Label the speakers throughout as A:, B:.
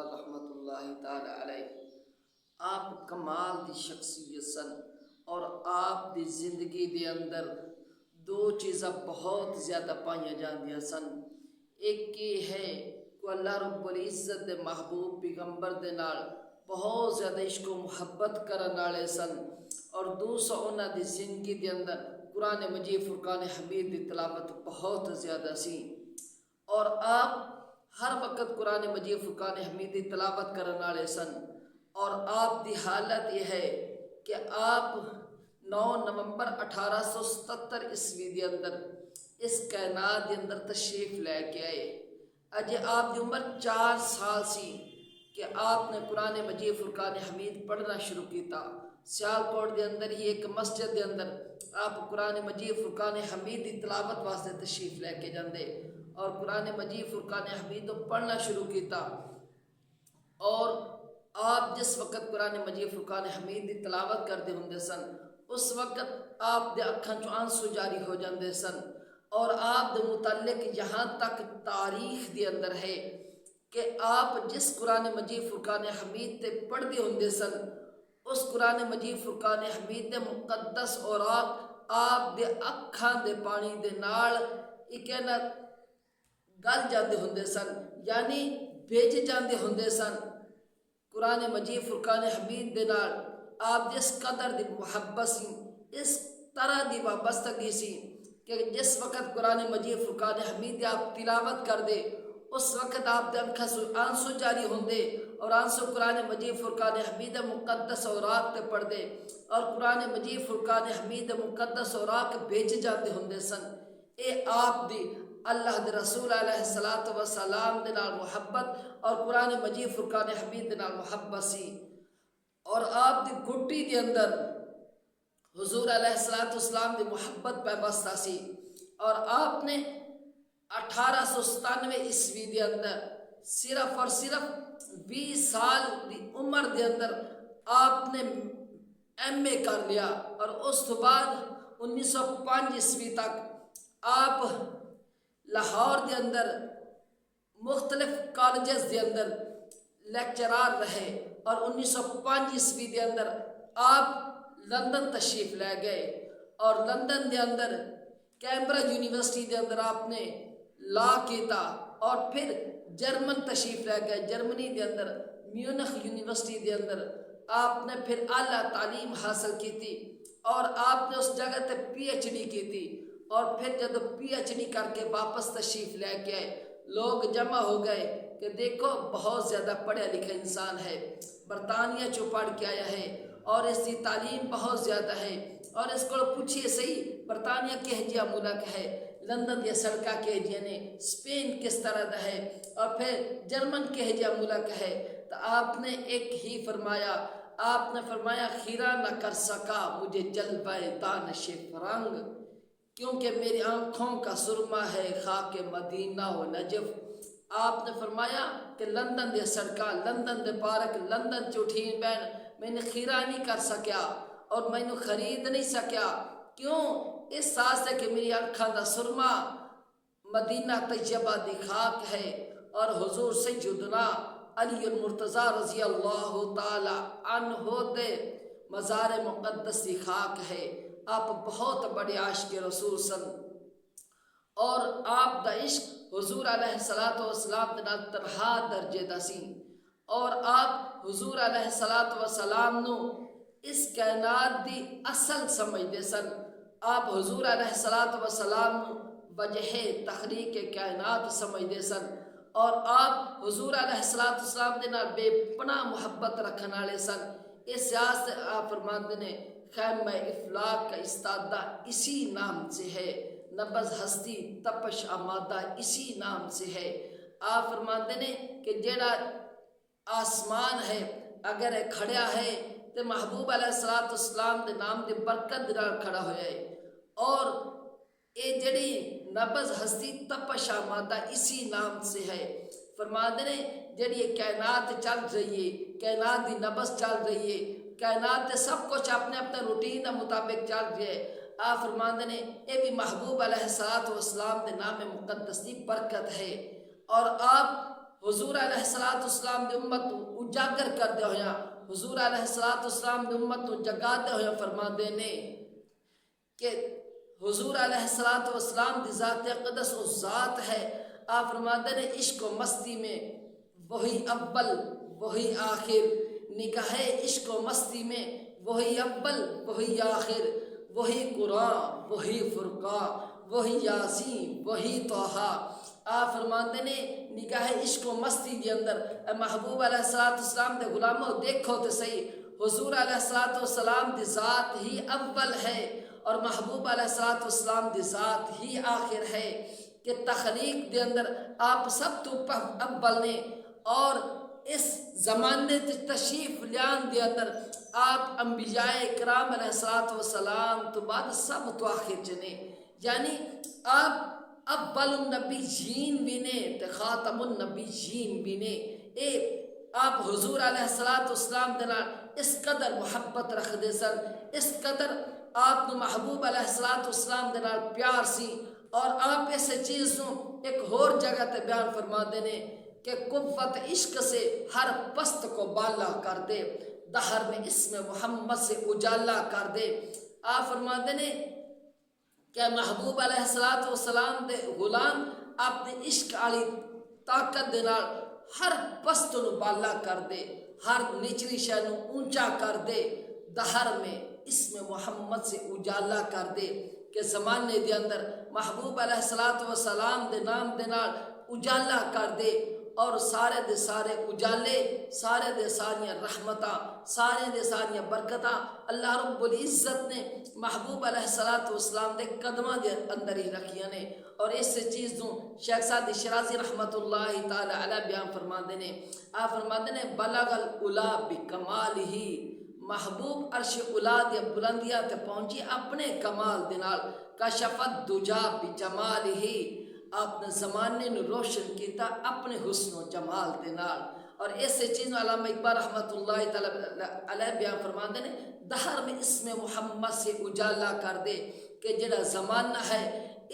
A: اقبال رحمۃ اللہ تعالی علیہ آپ کمال دی شخصیت سن اور آپ دی زندگی دے اندر دو چیزاں بہت زیادہ پائیاں جاندیاں سن۔ ایک یہ ہے کہ اللہ رب العزت دے محبوب پیغمبر دے نال بہت زیادہ عشق و محبت کرن والے سن، اور دوسرا انہاں دی زندگی دے اندر قرآن مجید فرقان حمید دی تلاوت بہت زیادہ سی، اور آپ ہر وقت قرآن مجید فرقان حمید دی تلاوت کرن والے سن۔ اور آپ دی حالت یہ ہے کہ آپ 9 نومبر 1877 عیسوی دے اندر اس کائنات دے اندر تشریف لے کے آئے۔ اجے آپ دی عمر 4 سال سی کہ آپ نے قرآن مجید فرقان حمید پڑھنا شروع کیتا۔ سیالکوٹ دے اندر ہی ایک مسجد دے اندر آپ قرآن مجید فرقان حمید دی تلاوت واسطے تشریف لے کے جاندے اور قرآن مجید فرقان حمید پڑھنا شروع کیتا، اور آپ جس وقت قرآن مجید فرقان حمید دی تلاوت کرتے ہوندے سن اس وقت آپ دے اکھاں چوں آنسو جاری ہو جاندے سن، اور آپ دے متعلق یہاں تک تاریخ دے اندر ہے کہ آپ جس قرآن مجید فرقان حمید تے پڑھتے ہوندے سن اس قرآن مجید فرقان حمید دے مقدس اور آپ دے اکھاں دے پانی دے نال اکینا گل جاندے ہوندے سن، یعنی بھیج جاندے ہوندے سن۔ قرآن مجید فرقان حمید دے نال آپ جس قدر دی محبت سی، اس طرح دی وابستگی سی کہ جس وقت قرآن مجید فرقان حمید آپ تلاوت کر دے اس وقت آپ دے اکھاں سے آنسو جاری ہوندے، اور آنسو قرآن مجید فرقان حمید مقدس اوراق تے پڑھ دے، اور قرآن مجید فرقان حمید مقدس اوراق بھیج جاندے ہوندے سن۔ اے آپ دی اللہ دے رسول علیہ الصلوۃ والسلام دے نال محبت اور قرآن مجید فرقان حمید دے نال محبت سی، اور آپ دی گھٹی دے اندر حضور علیہ الصلوۃ والسلام دی محبت پیوستہ سی، اور آپ نے 1897 عیسوی دے اندر صرف اور صرف 20 سال دی عمر دے اندر آپ نے ایم اے کر لیا، اور اس تو بعد 1905 عیسوی تک آپ لاہور دے اندر مختلف کالجز دے اندر لیکچرار رہے، اور 1905 عیسوی دے اندر آپ لندن تشریف لے گئے، اور لندن دے اندر کیمبرج یونیورسٹی دے اندر آپ نے لا کیتا، اور پھر جرمن تشریف لے گئے، جرمنی دے اندر میونخ یونیورسٹی دے اندر آپ نے پھر اعلیٰ تعلیم حاصل کیتی، اور آپ نے اس جگہ تے پی ایچ ڈی کیتی، اور پھر جب پی ایچ ڈی کر کے واپس تشریف لے کے آئے لوگ جمع ہو گئے کہ دیکھو بہت زیادہ پڑھا لکھا انسان ہے، برطانیہ چوں پڑھ کے آیا ہے اور اس کی تعلیم بہت زیادہ ہے، اور اس کو پوچھئے صحیح برطانیہ کہہ جیا ملک ہے، لندن دیا سڑکہ کہہ جیا نے، اسپین کس طرح دا ہے، اور پھر جرمن کہہ جیا ملک ہے، تو آپ نے ایک ہی فرمایا، آپ نے فرمایا خیرہ نہ کر سکا مجھے جلوہ دانش فرنگ، کیونکہ میری آنکھوں کا سرما ہے خاک مدینہ و نجف۔ آپ نے فرمایا کہ لندن دے سڑکاں، لندن دے پارک، لندن چوٹھین بین میں نے خیرہ نہیں کر سکیا اور میں نے خرید نہیں سکیا، کیوں؟ اس ساس ہے کہ میری آنکھاں دا سرما مدینہ طیبہ دی خاک ہے، اور حضور سیدنا علی المرتضیٰ رضی اللہ تعالی عنہ دے مزار مقدس دی خاک ہے۔ آپ بہت بڑے عاشق رسول سن، اور آپ دا عشق حضور علیہ الصلوۃ والسلام دے نال تنہا درجے دا سی، اور آپ حضور علیہ الصلوۃ والسلام نو اس کائنات دی اصل سمجھدے سن۔ آپ حضور علیہ الصلوۃ والسلام نو وجہ تخلیق کائنات سمجھدے سن، اور آپ حضور علیہ الصلوۃ والسلام دے نال بے پناہ محبت رکھن والے سن۔ اس سیاست آپ فرماندے نے خیمہ افلاک کا استادہ اسی نام سے ہے، نبض ہستی تپش آمادہ اسی نام سے ہے۔ آپ فرماندے نے کہ جیڑا آسمان ہے اگر کھڑیا ہے تو محبوب علیہ الصلوۃ والسلام دے نام دے برکت دے نال کھڑا ہویا ہے، اور اے جڑی نبض ہستی تپش آمادہ اسی نام سے ہے۔ فرماندے نے جڑی کائنات چل رہی ہے، کائنات دی نبض چل رہی ہے، کائنات سب کچھ اپنے اپنے روٹین کے مطابق چل رہی ہے، آپ فرماندے نے اے بھی محبوب علیہ الصلوۃ والسلام دے نام مقدس دی برکت ہے، اور آپ حضور علیہ الصلوۃ والسلام دی امت اجاگر کردے ہویا حضور علیہ الصلوۃ والسلام دی امت کو جگاتے ہویا فرماندے نے کہ حضور علیہ الصلوۃ والسلام دی ذات اقدس و ذات ہے. آپ فرماتے نے عشق و مستی میں وہی اول وہی آخر، نگاہ عشق و مستی میں وہی اول وہی آخر، وہی قرآن وہی فرقان وہی یاسین وہی طٰہٰ. آپ فرماتے نے نگاہ عشق و مستی کے اندر اے محبوب علیہ الصلوۃ والسلام دے غلاموں دیکھو تو صحیح، حضور علیہ الصلوۃ والسلام دی ذات ہی اول ہے اور محبوب علیہ الصلوۃ والسلام دی ذات ہی آخر ہے کہ تخلیق دے اندر آپ سب تو اول نے، اور اس زمانے تشریف لیان دے اندر آپ انبیاء کرام علیہ الصلوۃ والسلام تو بعد سب تو آخر چنے، یعنی آپ اول النبیین بھی نے تے خاتم النبیین بھی نے. آپ حضور علیہ الصلوۃ والسلام دے نال اس قدر محبت رکھ دے سن، اس قدر آپ نو محبوب علیہ الصلوۃ والسلام دے نال پیار سی. اور آپ اس چیز نو ایک اور جگہ تے بیان فرما دے نے کہ قوت عشق سے ہر پست کو بالا کر دے، دہر میں اسم محمد سے اجالا کر دے. آپ فرما دے نے کہ محبوب علیہ الصلوۃ والسلام دے غلام اپنے عشق والی طاقت دے نال ہر پست نو بالا کر دے، ہر نچلی شے نو اونچا کر دے، دہر میں اسم محمد سے اجالا کر دے کہ زمانے دے اندر محبوب علیہ الصلوۃ والسلام دے نام دے نال اجالا کر دے. اور سارے دے سارے اجالے، سارے دے ساریاں رحمتاں، سارے دے ساریاں برکتاں اللہ رب العزت نے محبوب علیہ الصلوۃ والسلام دے قدماں دے اندر ہی رکھیاں نے. اور اس چیز نو شیخ سعدی شیرازی رحمت اللہ تعالی علیہ بیان فرماندے نے. آپ فرماندے نے بلغ العلا بکمالہ، محبوب عرش الا دی بلندیاں تے پہنچی اپنے کمال دے نال. کشفت دجا بجمالہ، آپ نے زمانے نو روشن کیتا اپنے حسن و جمال دے نال. اور اس چیز نو علامہ اقبال رحمت اللہ تعالی علیہ بیان فرماندے نے دہر میں اسم محمد سے اجالا کر دے کہ جڑا زمانہ ہے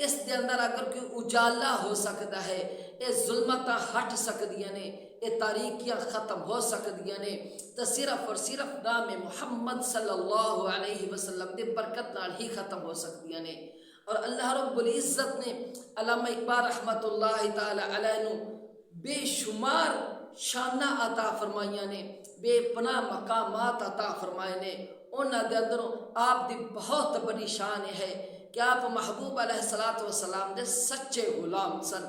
A: اس دے اندر اگر کوئی اجالا ہو سکتا ہے، یہ ظلمتاں ہٹ سکدیاں نے، یہ تاریکیاں ختم ہو سکدیاں نے، تو صرف اور صرف نام محمد صلی اللہ علیہ وسلم دے برکت نال ہی ختم ہو سکدیاں نے. اور اللہ رب العزت نے علامہ اقبال رحمت اللہ تعالی علیہ نو بے شمار شانہ عطا فرمائیاں نے، بے پناہ مقامات عطا فرمائے نے. انہاں دے اندروں آپ دی بہت بڑی شان ہے کہ آپ محبوب علیہ الصلوۃ والسلام دے سچے غلام سن،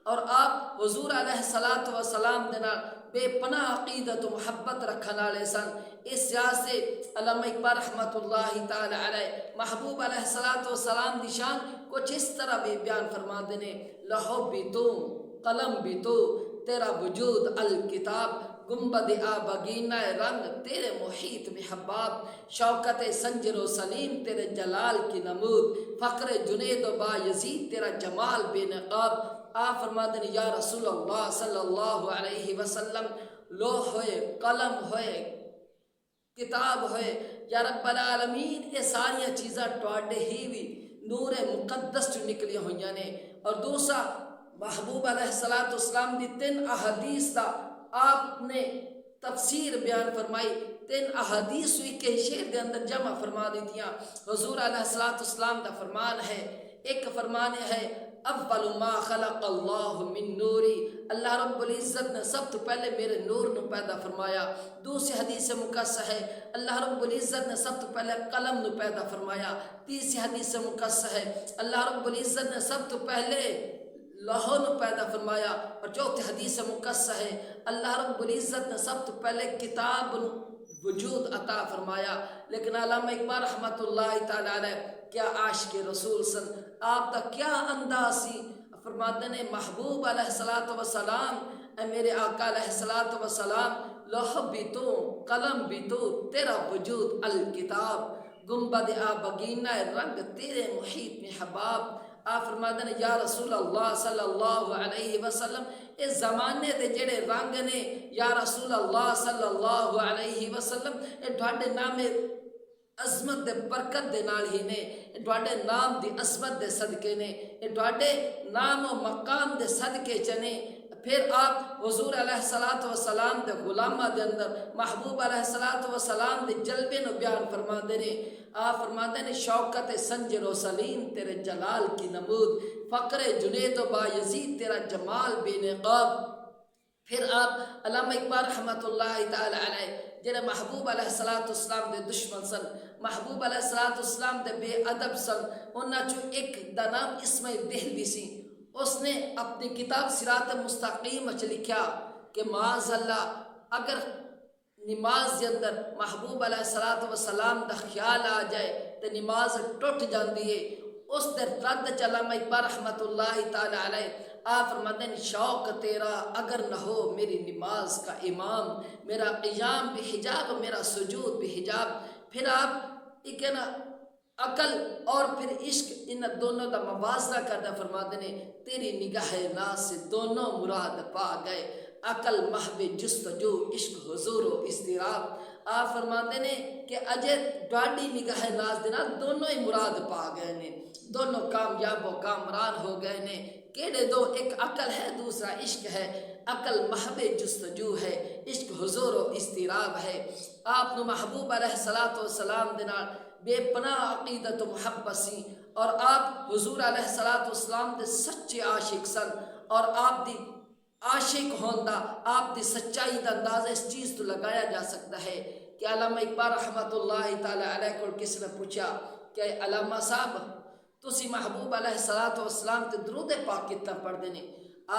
A: اور آپ حضور علیہ الصلوۃ والسلام دے نال بے پناہ عقیدت و محبت رکھن والے سن. اس سیاس سے علامہ اقبال رحمت اللہ تعالی علیہ محبوب علیہ الصلوۃ والسلام دی شان کچھ اس طرح بھی بیان فرما دینے. لہو بھی تو قلم بھی تو تیرا وجود الکتاب، گنبد آبگینہ رنگ تیرے محیط میں حباب، شوکت سنجر و سلیم تیرے جلال کی نمود، فقر جنید و بایزید تیرا جمال بے نقاب. آپ فرماتے ہیں یا رسول اللہ صلی اللہ علیہ وسلم، لوح ہوئے، قلم ہوئے، کتاب ہوئے، یا رب العالمین یہ ساری چیزاں ٹواڈے ہی بھی نور مقدس چ نکلی ہوئی نے. اور دوسرا محبوب علیہ الصلوۃ والسلام دی 3 احادیث دا آپ نے تفسیر بیان فرمائی. 3 احادیث کے شعر دے اندر جمع فرما دیتیاں. حضور علیہ الصلوۃ والسلام دا فرمان ہے، ایک فرمان ہے اول ما خلق اللہ من نوری، اللہ رب العزت نے سب تو پہلے میرے نور نو پیدا فرمایا. دوسری حدیث مقدس ہے اللہ رب العزت نے سب تو پہلے قلم نو پیدا فرمایا. تیسری حدیث مقدس ہے اللہ رب العزت نے سب تو پہلے لوح نو پیدا فرمایا. اور چوتھی حدیث مقدس ہے اللہ رب العزت نے سب تو پہلے کتاب وجود عطا فرمایا. لیکن علامہ اقبال رحمت اللہ تعالی علیہ کیا عاشق رسول سن، آپ دا کیا انداز سی. فرماتے ہیں محبوب علیہ الصلوۃ والسلام، اے میرے آقا علیہ الصلوۃ والسلام، لوح بھی تو قلم بھی تو تیرا وجود الکتاب، گنبد آبگینہ رنگ تیرے محیط میں حباب. آپ فرماتے ہیں یا رسول اللہ صلی اللہ علیہ وسلم، اس زمانے دے جڑے رنگ نے یا رسول اللہ صلی اللہ علیہ وسلم، یہ ڈھاڈے نامے عظمت دے برکت دے نال ہی نے، یہ تواڈے نام دی عظمت دے صدقے نے، یہ تواڈے نام و مقام دے صدقے چنے۔ پھر آپ حضور علیہ الصلوۃ والسلام دے غلاماں دے اندر محبوب علیہ الصلوۃ والسلام دے جلوے نو بیان فرماندے نے۔ آپ فرماندے نے شوکت سنجر و سلیم تیرے جلال کی نمود، فقر جنید و بایزید تیرا جمال بے نقاب۔ پھر آپ علامہ اقبال رحمۃ اللہ تعالی علیہ جڑے محبوب علیہ الصلوۃ والسلام دے دشمن سن، محبوب علیہ الصلوۃ والسلام دے بے ادب سن، انہاں چوں ایک دا نام اسماعیل دہلوی سی۔ اس نے اپنی کتاب صراط مستقیم وچ لکھیا کہ معاذ اللہ اگر نماز دے اندر محبوب علیہ الصلوۃ والسلام دا خیال آ جائے تو نماز ٹوٹ جاندی ہے۔ اس دے رد چ علامہ اقبال رحمۃ اللہ تعالی علیہ آپ فرماتے ہیں شوق تیرا اگر نہ ہو میری نماز کا امام، میرا قیام بھی حجاب میرا سجود بھی حجاب۔ پھر آپ ایک نا عقل اور پھر عشق ان دونوں دا موازنہ کردہ فرماتے ہیں تیری نگاہ ناز سے دونوں مراد پا گئے، عقل محب جستجو عشق حضور و اضطراب۔ آپ فرماتے ہیں کہ اجے ڈاڈی نگاہ ناز دینا دونوں ہی مراد پا گئے نے، دونوں کامیاب و کامران ہو گئے نے۔ کیڑے دو؟ ایک عقل ہے دوسرا عشق ہے۔ عقل محب جستجو ہے، عشق حضور و اضطراب ہے۔ آپ نو محبوب علیہ الصلوۃ والسلام دے نال بے پناہ عقیدت و محبت سی، اور آپ حضور علیہ الصلوۃ والسلام دے سچے عاشق سن، اور آپ دی عاشق ہوندہ آپ دی سچائی دا اندازہ اس چیز تو لگایا جا سکتا ہے کہ علامہ اقبال رحمۃ اللہ تعالی علیہ کو کس نے پوچھا کہ علامہ صاحب تسی محبوب علیہ الصلوۃ والسلام تے درود پاک کتنا پڑھ دینے؟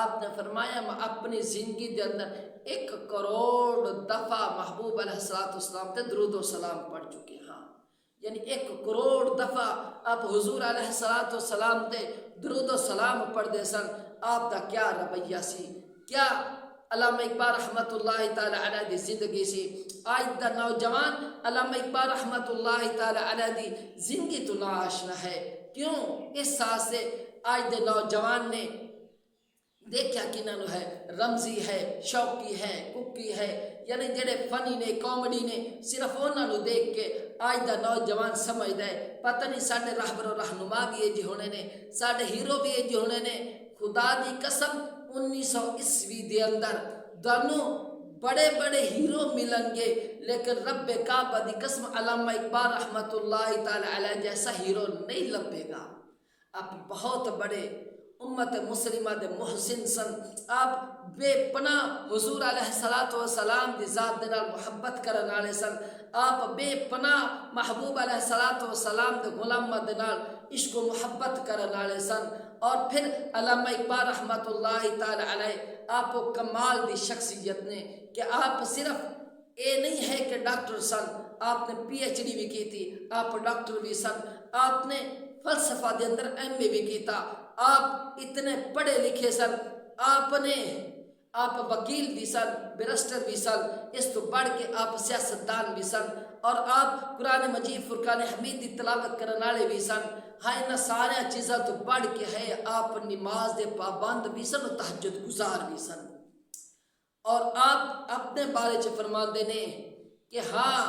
A: آپ نے فرمایا میں اپنی زندگی دے اندر 1 کروڑ دفعہ محبوب علیہ الصلوۃ والسلام تے درود و سلام پڑھ چکے ہاں، یعنی 1 کروڑ دفعہ آپ حضور علیہ الصلوۃ والسلام تے درود و سلام پڑھ دے سن۔ آپ دا کیا رویہ سی، کیا علامہ اقبال رحمۃ اللہ تعالی علیہ دی زندگی سی۔ آج دا نوجوان علامہ اقبال رحمۃ اللہ تعالی علیہ دی زندگی تو ناآشنا ہے۔ کیوں؟ اس ساتھ سے آج دے نوجوان نے دیکھا کہ انہوں ہے رمزی ہے، شوقی ہے، ککی ہے، یعنی جڑے فنی نے کامیڈی نے صرف انہوں دیکھ کے آج دا نوجوان سمجھدا ہے پتہ نہیں ساڈے راہبر و رہنما بھی یہ جی ہونے نے، ساڈے ہیرو بھی یہ جی ہونے نے۔ خدا دی قسم 1900 دے اندر دونوں بڑے بڑے ہیرو ملن گے، لیکن رب کعبہ دی قسم علامہ اقبال رحمۃ اللہ تعالی علیہ جیسا ہیرو نہیں لبے گا۔ آپ بہت بڑے امت مسلمہ دے محسن سن، آپ بے پناہ حضور علیہ الصلوۃ والسلام دی ذات دے نال محبت کرن والے سن، آپ بے پناہ محبوب علیہ الصلوۃ والسلام دے غلاماں دے نال عشق و محبت کرن والے سن۔ اور پھر علامہ اقبال رحمۃ اللہ تعالی علیہ آپ کو کمال دی شخصیت نے کہ آپ صرف اے نہیں ہے کہ ڈاکٹر سن، آپ نے PhD بھی کی تھی، آپ ڈاکٹر بھی سن، آپ نے فلسفہ دے اندر MA بھی کیتا، آپ اتنے پڑھے لکھے سن، آپ وکیل بھی سن، بیرسٹر بھی سن، اس تو بڑھ کے آپ سیاستدان بھی سن، اور آپ قرآن مجید فرقان حمید دی تلاوت کرنے والے بھی سن۔ ہاں انہاں سارے چیزاں تو بڑھ کے ہے آپ نماز دے پابند بھی سن، تہجد گزار بھی سن۔ اور آپ اپنے بارے چ فرماندے نے کہ ہاں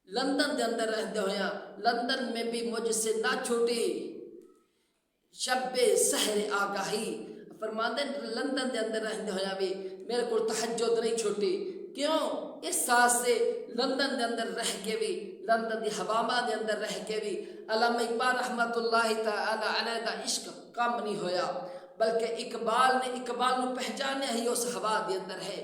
A: لندن دے اندر رہتے ہویا لندن میں بھی مجھ سے نہ چھوٹی شب سحر آگاہی، فرماندے لندن دے اندر رہتے ہویا بھی میرے کو تہجد نہیں چھوٹی۔ کیوں؟ اس ساتھ سے لندن دے اندر رہ کے بھی، لندن دی ہواما دے اندر رہ کے بھی علامہ اقبال رحمۃ اللہ تعالی علیہ دا عشق کم نہیں ہویا، بلکہ اقبال نو پہچانے ہی اس ہوا دے اندر ہے۔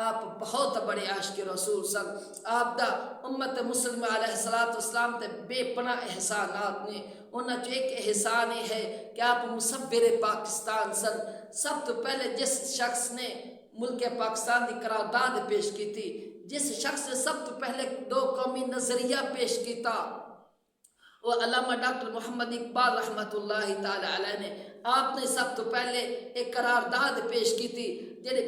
A: آپ بہت بڑے عاشق رسول سن، آپ دا امت مسلمہ علیہ الصلوۃ والسلام تے بے پناہ احسانات نے۔ انہاں چ ایک احسان یہ ہے کہ آپ مصور پاکستان سن۔ سب تو پہلے جس شخص نے ملک پاکستان کی قرارداد پیش کی تھی، جس شخص نے سب تو پہلے 2 قومی نظریہ پیش کیتا، وہ علامہ ڈاکٹر محمد اقبال رحمۃ اللہ تعالی علیہ نے۔ آپ نے سب تو پہلے ایک قرارداد پیش کی تھی جڑی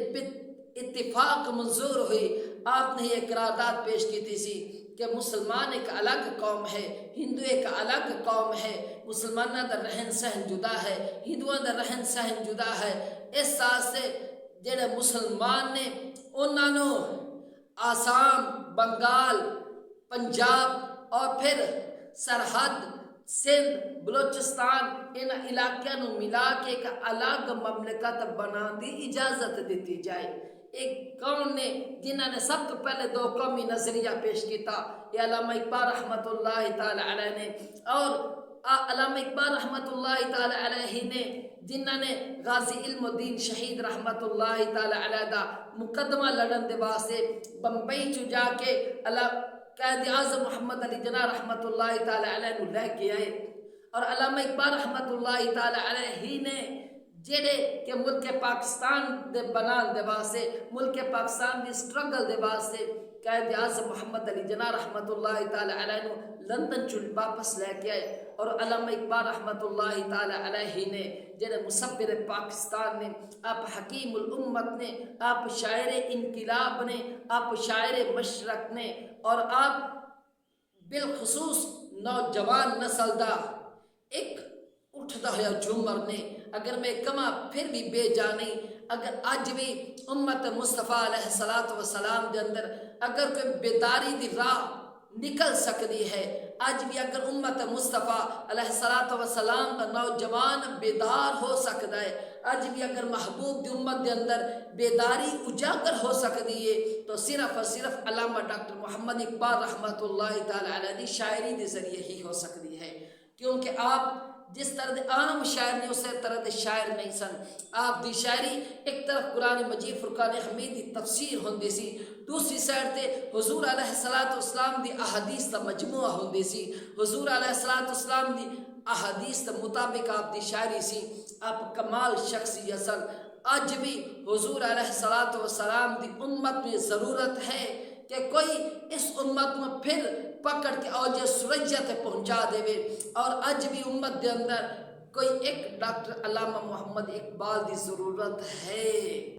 A: اتفاق منظور ہوئی۔ آپ نے یہ قرارداد پیش کی تھی کہ مسلمان ایک الگ قوم ہے، ہندو ایک الگ قوم ہے، مسلمانوں کا رہن سہن جدا ہے، ہندوؤں کا رہن سہن جدا ہے۔ اس ساتھ سے جڑے مسلمان نے انہوں آسام، بنگال، پنجاب اور پھر سرحد سندھ بلوچستان ان علاقوں نو ملا کے ایک الگ مملکت بنا دی اجازت دیتی جائے۔ ایک قوم نے جنہوں نے سب تو پہلے دو قومی نظریہ پیش کیتا، یہ علامہ اقبال رحمۃ اللہ تعالی علیہ نے، اور علامہ اقبال رحمۃ اللہ تعالی علیہ نے جنہوں نے غازی علم الدین شہید رحمۃ اللہ تعالی علیہ دا مقدمہ لڑن دے واسطے بمبئی چ جا کے قائد اعظم محمد علی جناح رحمۃ اللہ تعالی علیہ نو لے کے آئے، اور علامہ اقبال رحمۃ اللہ تعالی علیہ نے جڑے کہ ملک پاکستان دے بنان دے واسطے، ملک پاکستان دی سٹرگل دے واسطے قائد اعظم محمد علی جناح رحمۃ اللہ تعالی علیہ نو لندن چ واپس لے کے آئے، اور علامہ اقبال رحمۃ اللہ تعالی علیہ نے جڑے مصور پاکستان نے، آپ حکیم الامت نے، آپ شاعر انقلاب نے، آپ شاعر مشرق نے، اور آپ بالخصوص نوجوان نسل دا ایک اٹھدا ہوا جھومر نے، اگر میں کما پھر بھی بے جانی، اگر اج بھی امت مصطفیٰ علیہ السلام دے اندر اگر کوئی بیداری دی راہ نکل سکتی ہے، اج بھی اگر امت مصطفیٰ علیہ السلام کا نوجوان بیدار ہو سکتا ہے، اج بھی اگر محبوب دی امت دے اندر بیداری اجاگر ہو سکتی ہے، تو صرف اور صرف علامہ ڈاکٹر محمد اقبال رحمۃ اللہ تعالی علیہ دی شاعری دے ذریعے ہی ہو سکتی ہے، کیونکہ آپ جس طرح دے عام شاعر نے اسی طرح دے شاعر نہیں سن۔ آپ دی شاعری ایک طرف قرآن مجید فرقان حمید دی تفسیر ہوندی سی، دوسری سائڈ تے حضور علیہ السلام دی احادیث دا مجموعہ ہوندی سی، حضور علیہ السلام دی احادیث دا مطابق آپ دی شاعری سی، آپ کمال شخصیت سن۔ آج بھی حضور علیہ السلام دی امت میں ضرورت ہے کہ کوئی اس امت میں پھر پکڑ کے اوج سریا تے پہنچا دے، اور اج بھی امت دے اندر کوئی ایک ڈاکٹر علامہ محمد اقبال دی ضرورت ہے۔